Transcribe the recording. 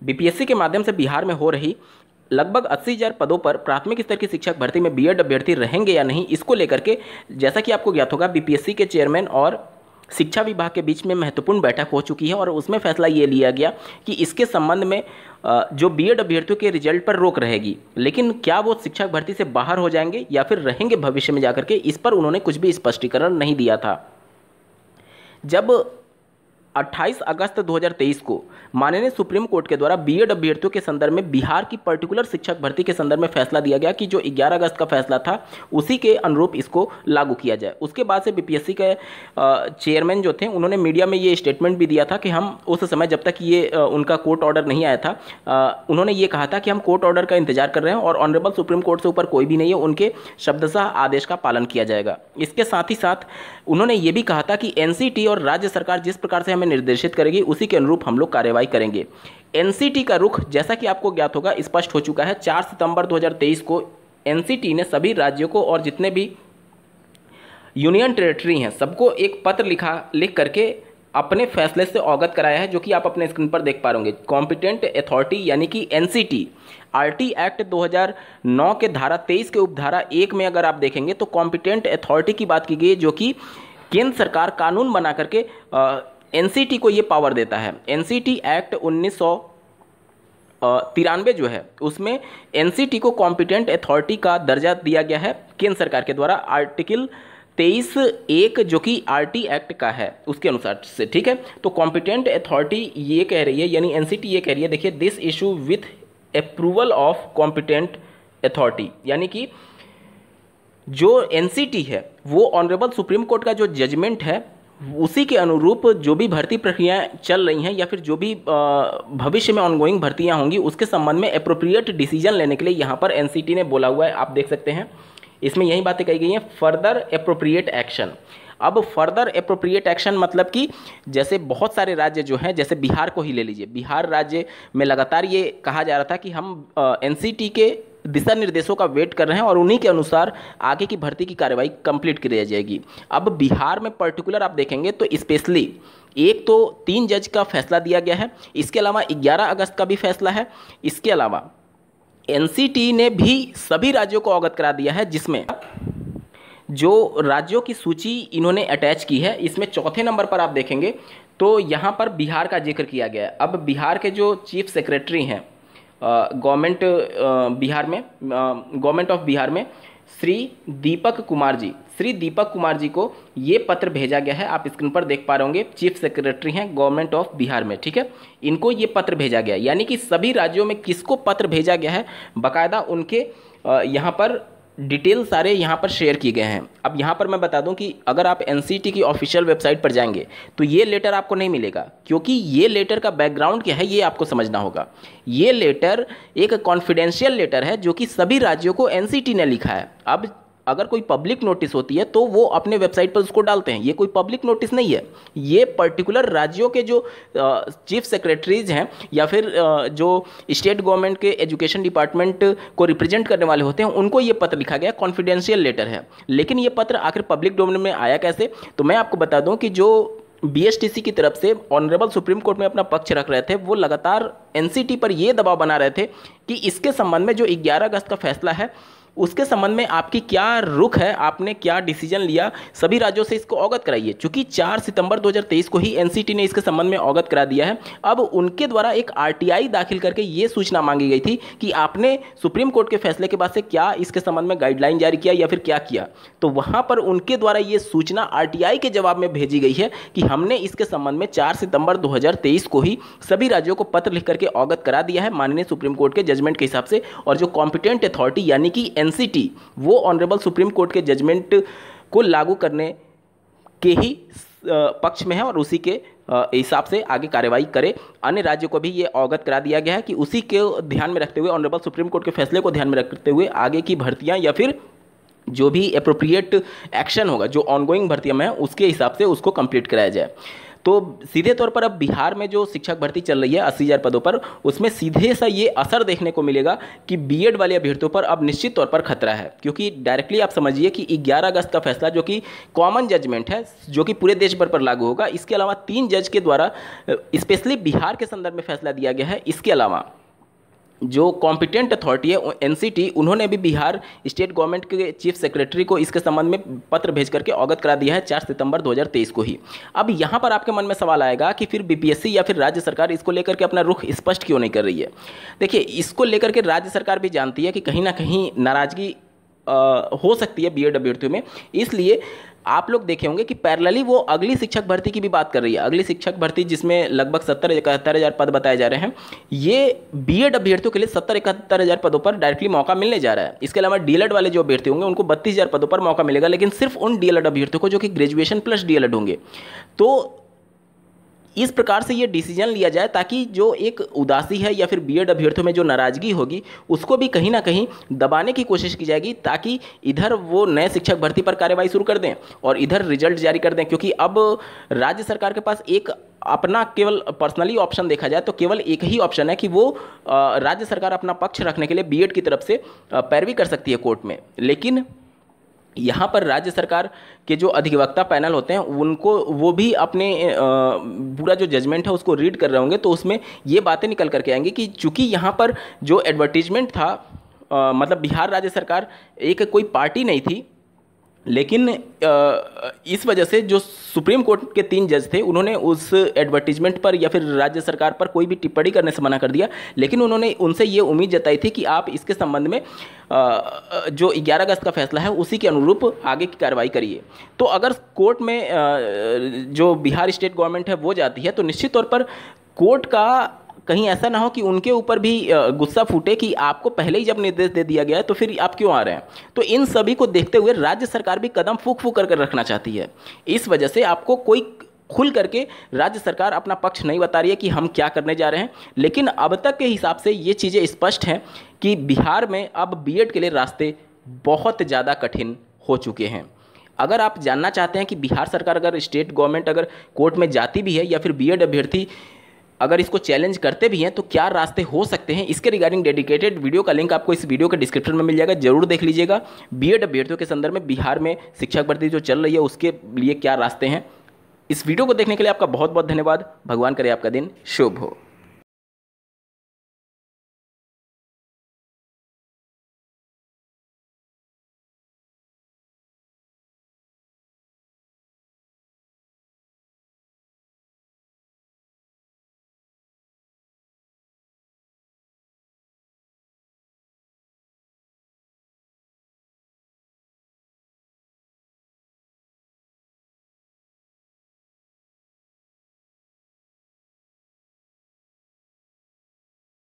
BPSC के माध्यम से बिहार में हो रही लगभग 80,000 पदों पर प्राथमिक स्तर की शिक्षक भर्ती में बीएड अभ्यर्थी रहेंगे या नहीं, इसको लेकर के जैसा कि आपको ज्ञात होगा बीपीएससी के चेयरमैन और शिक्षा विभाग के बीच में महत्वपूर्ण बैठक हो चुकी है और उसमें फैसला ये लिया गया कि इसके संबंध में जो बीएड अभ्यर्थियों के रिजल्ट पर रोक रहेगी, लेकिन क्या वो शिक्षक भर्ती से बाहर हो जाएंगे या फिर रहेंगे भविष्य में जाकर के, इस पर उन्होंने कुछ भी स्पष्टीकरण नहीं दिया था। जब 28 अगस्त 2023 को माननीय सुप्रीम कोर्ट के द्वारा बीएड अभ्यर्थियों के संदर्भ में बिहार की पर्टिकुलर शिक्षक भर्ती के संदर्भ में फैसला दिया गया कि जो 11 अगस्त का फैसला था उसी के अनुरूप इसको लागू किया जाए। उसके बाद से बीपीएससी के चेयरमैन जो थे उन्होंने मीडिया में ये स्टेटमेंट भी दिया था कि हम उस समय जब तक ये उनका कोर्ट ऑर्डर नहीं आया था उन्होंने ये कहा था कि हम कोर्ट ऑर्डर का इंतजार कर रहे हैं और ऑनरेबल सुप्रीम कोर्ट से ऊपर कोई भी नहीं है, उनके शब्दशः आदेश का पालन किया जाएगा। इसके साथ ही साथ उन्होंने ये भी कहा था कि एनसीटी और राज्य सरकार जिस प्रकार से हमें निर्देशित करेगी उसी के अनुरूप हम लोग कार्रवाई करेंगे। एनसीटी का रुख जैसा कि आपको ज्ञात होगा स्पष्ट हो चुका है। 4 सितंबर 2023 को एनसीटी ने सभी राज्यों को और जितने भी यूनियन टेरिटरी हैं सबको एक पत्र लिख करके अपने फैसले से अवगत कराया है, जो कि आप अपने स्क्रीन पर देख पा रहे होंगे। कॉम्पिटेंट अथॉरिटी यानी कि एनसीटी आरटी एक्ट 2009 के धारा 23 के उपधारा 1 में अगर आप देखेंगे तो कॉम्पिटेंट अथॉरिटी की बात की गई है, जो कि केंद्र सरकार कानून बना करके एनसीटी को ये पावर देता है। एनसीटी एक्ट 1993 जो है उसमें एनसीटी को कॉम्पिटेंट अथॉरिटी का दर्जा दिया गया है केंद्र सरकार के द्वारा आर्टिकल 23(1) जो कि आरटी एक्ट का है उसके अनुसार से, ठीक है। तो कॉम्पिटेंट अथॉरिटी ये कह रही है, यानी एनसीटी ये कह रही है, देखिए this issue with approval of competent authority, यानी कि जो एनसीटी है वो ऑनरेबल सुप्रीम कोर्ट का जो जजमेंट है उसी के अनुरूप जो भी भर्ती प्रक्रियाएं चल रही हैं या फिर जो भी भविष्य में ऑनगोइंग भर्तियां होंगी उसके संबंध में एप्रोप्रिएट डिसीजन लेने के लिए यहाँ पर एनसीटी ने बोला हुआ है। आप देख सकते हैं इसमें यही बातें कही गई हैं, फर्दर एप्रोप्रिएट एक्शन। अब फर्दर एप्रोप्रिएट एक्शन मतलब कि जैसे बहुत सारे राज्य जो हैं, जैसे बिहार को ही ले लीजिए, बिहार राज्य में लगातार ये कहा जा रहा था कि हम एनसीटी के दिशा निर्देशों का वेट कर रहे हैं और उन्हीं के अनुसार आगे की भर्ती की कार्रवाई कंप्लीट की जाएगी। अब बिहार में पर्टिकुलर आप देखेंगे तो स्पेशली एक तो 3 जज का फैसला दिया गया है, इसके अलावा 11 अगस्त का भी फैसला है। इसके अलावा एनसीटी ने भी सभी राज्यों को अवगत करा दिया है, जिसमें जो राज्यों की सूची इन्होंने अटैच की है इसमें चौथे नंबर पर आप देखेंगे तो यहाँ पर बिहार का जिक्र किया गया है। अब बिहार के जो चीफ सेक्रेटरी हैं गवर्नमेंट ऑफ बिहार में श्री दीपक कुमार जी को ये पत्र भेजा गया है। आप स्क्रीन पर देख पा रहे होंगे, चीफ सेक्रेटरी हैं गवर्नमेंट ऑफ बिहार में, ठीक है। इनको ये पत्र भेजा गया है, यानी कि सभी राज्यों में किसको पत्र भेजा गया है बाकायदा उनके यहाँ पर डिटेल सारे यहाँ पर शेयर किए गए हैं। अब यहाँ पर मैं बता दूं कि अगर आप एनसीटी की ऑफिशियल वेबसाइट पर जाएंगे तो ये लेटर आपको नहीं मिलेगा, क्योंकि ये लेटर का बैकग्राउंड क्या है ये आपको समझना होगा। ये लेटर एक कॉन्फिडेंशियल लेटर है जो कि सभी राज्यों को एनसीटी ने लिखा है। अब अगर कोई पब्लिक नोटिस होती है तो वो अपने वेबसाइट पर उसको डालते हैं, ये कोई पब्लिक नोटिस नहीं है। ये पर्टिकुलर राज्यों के जो चीफ सेक्रेटरीज हैं या फिर जो स्टेट गवर्नमेंट के एजुकेशन डिपार्टमेंट को रिप्रेजेंट करने वाले होते हैं उनको ये पत्र लिखा गया, कॉन्फिडेंशियल लेटर है। लेकिन ये पत्र आखिर पब्लिक डोमेन में आया कैसे, तो मैं आपको बता दूं कि जो बीएसटीसी की तरफ से ऑनरेबल सुप्रीम कोर्ट में अपना पक्ष रख रहे थे वो लगातार एनसीटी पर ये दबाव बना रहे थे कि इसके संबंध में जो 11 अगस्त का फैसला है उसके संबंध में आपकी क्या रुख है, आपने क्या डिसीजन लिया, सभी राज्यों से इसको अवगत कराइए। चूंकि 4 सितंबर 2023 को ही एनसीटी ने इसके संबंध में अवगत करा दिया है। अब उनके द्वारा एक आरटीआई दाखिल करके ये सूचना मांगी गई थी कि आपने सुप्रीम कोर्ट के फैसले के बाद से क्या इसके संबंध में गाइडलाइन जारी किया या फिर क्या किया, तो वहां पर उनके द्वारा ये सूचना आरटीआई के जवाब में भेजी गई है कि हमने इसके संबंध में 4 सितंबर 2023 को ही सभी राज्यों को पत्र लिख करके अवगत करा दिया है माननीय सुप्रीम कोर्ट के जजमेंट के हिसाब से। और जो कॉम्पिटेंट अथॉरिटी यानी कि एनसीटी वो ऑनरेबल सुप्रीम कोर्ट के जजमेंट को लागू करने के ही पक्ष में है और उसी के हिसाब से आगे कार्रवाई करे। अन्य राज्यों को भी ये अवगत करा दिया गया है कि उसी के ध्यान में रखते हुए, ऑनरेबल सुप्रीम कोर्ट के फैसले को ध्यान में रखते हुए आगे की भर्तियां या फिर जो भी एप्रोप्रिएट एक्शन होगा जो ऑनगोइंग भर्तियां में है उसके हिसाब से उसको कंप्लीट कराया जाए। तो सीधे तौर पर अब बिहार में जो शिक्षक भर्ती चल रही है 80,000 पदों पर, उसमें सीधे सा ये असर देखने को मिलेगा कि बीएड वाले अभ्यर्थियों पर अब निश्चित तौर पर खतरा है, क्योंकि डायरेक्टली आप समझिए कि 11 अगस्त का फैसला जो कि कॉमन जजमेंट है, जो कि पूरे देश भर पर लागू होगा, इसके अलावा 3 जज के द्वारा स्पेशली बिहार के संदर्भ में फैसला दिया गया है। इसके अलावा जो कॉम्पिटेंट अथॉरिटी है एनसीटी, उन्होंने भी बिहार स्टेट गवर्नमेंट के चीफ सेक्रेटरी को इसके संबंध में पत्र भेज करके अवगत करा दिया है 4 सितंबर 2023 को ही। अब यहाँ पर आपके मन में सवाल आएगा कि फिर बीपीएससी या फिर राज्य सरकार इसको लेकर के अपना रुख स्पष्ट क्यों नहीं कर रही है। देखिए, इसको लेकर के राज्य सरकार भी जानती है कि कहीं ना कहीं नाराजगी हो सकती है बीएड अभ्यर्थियों में, इसलिए आप लोग देखे होंगे कि पैरेलली वो अगली शिक्षक भर्ती की भी बात कर रही है। अगली शिक्षक भर्ती जिसमें लगभग 70-71 हज़ार पद बताए जा रहे हैं, ये बीएड अभ्यर्थियों के लिए 70-71 हज़ार पदों पर डायरेक्टली मौका मिलने जा रहा है। इसके अलावा डीएलएड वाले जो अभ्यर्थी होंगे उनको 32,000 पदों पर मौका मिलेगा, लेकिन सिर्फ उन डीएलएड अभ्यर्थियों को जो कि ग्रेजुएशन प्लस डीएलएड होंगे। तो इस प्रकार से ये डिसीजन लिया जाए ताकि जो एक उदासी है या फिर बीएड अभ्यर्थियों में जो नाराजगी होगी उसको भी कहीं ना कहीं दबाने की कोशिश की जाएगी, ताकि इधर वो नए शिक्षक भर्ती पर कार्रवाई शुरू कर दें और इधर रिजल्ट जारी कर दें। क्योंकि अब राज्य सरकार के पास एक अपना केवल पर्सनली ऑप्शन देखा जाए तो केवल एक ही ऑप्शन है कि वो राज्य सरकार अपना पक्ष रखने के लिए बीएड की तरफ से पैरवी कर सकती है कोर्ट में। लेकिन यहाँ पर राज्य सरकार के जो अधिवक्ता पैनल होते हैं उनको वो भी अपने पूरा जो जजमेंट है उसको रीड कर रहे होंगे, तो उसमें ये बातें निकल करके आएंगी कि चूंकि यहाँ पर जो एडवर्टीजमेंट था, मतलब बिहार राज्य सरकार एक कोई पार्टी नहीं थी, लेकिन इस वजह से जो सुप्रीम कोर्ट के 3 जज थे उन्होंने उस एडवर्टीजमेंट पर या फिर राज्य सरकार पर कोई भी टिप्पणी करने से मना कर दिया। लेकिन उन्होंने उनसे ये उम्मीद जताई थी कि आप इसके संबंध में जो 11 अगस्त का फैसला है उसी के अनुरूप आगे की कार्रवाई करिए। तो अगर कोर्ट में जो बिहार स्टेट गवर्नमेंट है वो जाती है तो निश्चित तौर पर कोर्ट का कहीं ऐसा ना हो कि उनके ऊपर भी गुस्सा फूटे कि आपको पहले ही जब निर्देश दे दिया गया है तो फिर आप क्यों आ रहे हैं। तो इन सभी को देखते हुए राज्य सरकार भी कदम फूंक फूंक कर रखना चाहती है। इस वजह से आपको कोई खुल करके राज्य सरकार अपना पक्ष नहीं बता रही है कि हम क्या करने जा रहे हैं। लेकिन अब तक के हिसाब से ये चीज़ें स्पष्ट हैं कि बिहार में अब बीएड के लिए रास्ते बहुत ज़्यादा कठिन हो चुके हैं। अगर आप जानना चाहते हैं कि बिहार सरकार अगर स्टेट गवर्नमेंट अगर कोर्ट में जाती भी है या फिर बीएड अभ्यर्थी अगर इसको चैलेंज करते भी हैं तो क्या रास्ते हो सकते हैं, इसके रिगार्डिंग डेडिकेटेड वीडियो का लिंक आपको इस वीडियो के डिस्क्रिप्शन में मिल जाएगा, जरूर देख लीजिएगा। बीएड अभ्यर्थियों के संदर्भ में बिहार में शिक्षक भर्ती जो चल रही है उसके लिए क्या रास्ते हैं। इस वीडियो को देखने के लिए आपका बहुत बहुत धन्यवाद। भगवान करे आपका दिन शुभ हो।